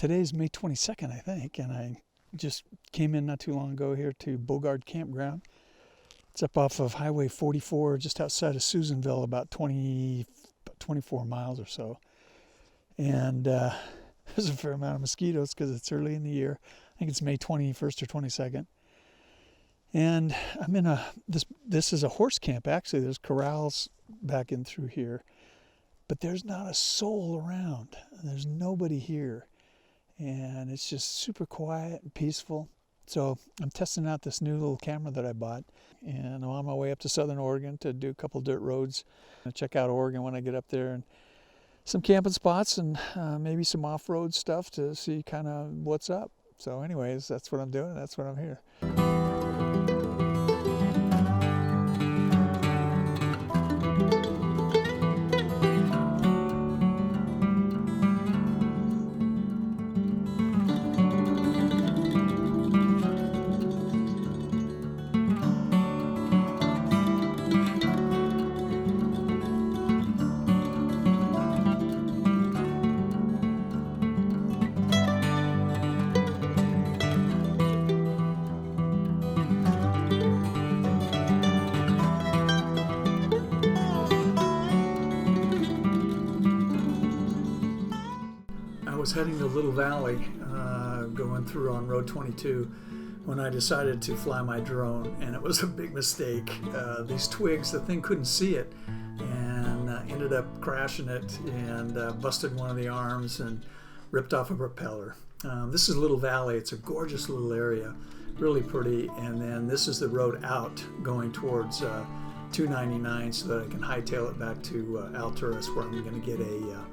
today's May 22nd, I think, and I just came in not too long ago here to Bogard Campground. It's up off of Highway 44, just outside of Susanville, about 24 miles or so. And there's a fair amount of mosquitoes because it's early in the year. I think it's May 21st or 22nd. And I'm in this is a horse camp, actually. There's corrals back in through here. But there's not a soul around. There's nobody here. And it's just super quiet and peaceful. So I'm testing out this new little camera that I bought. And I'm on my way up to Southern Oregon to do a couple dirt roads. I'll check out Oregon when I get up there. And some camping spots and maybe some off-road stuff to see kind of what's up. So anyways, that's what I'm doing. That's what I'm here. I was heading to Little Valley, going through on Road 22, when I decided to fly my drone, and it was a big mistake. These twigs, the thing couldn't see it, and ended up crashing it and busted one of the arms and ripped off a propeller. This is Little Valley. It's a gorgeous little area, really pretty, and then this is the road out going towards 299 so that I can hightail it back to Alturas, where I'm going to get a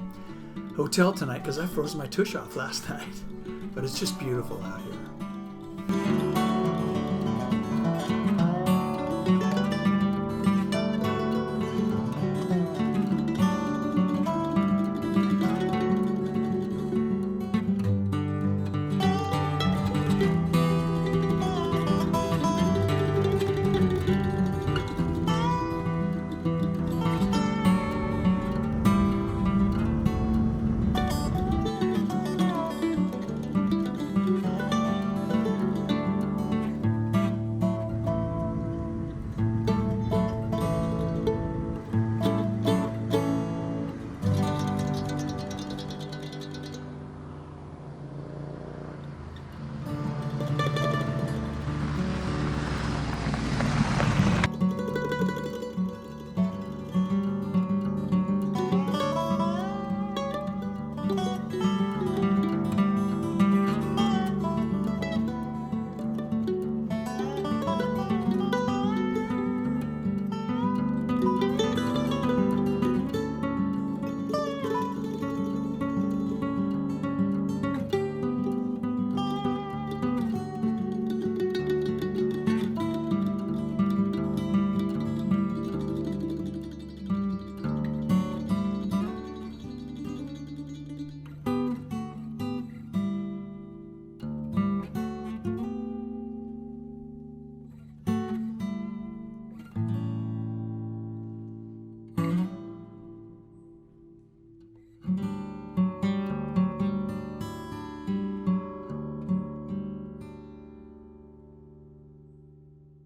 hotel tonight because I froze my tush off last night. But it's just beautiful out here.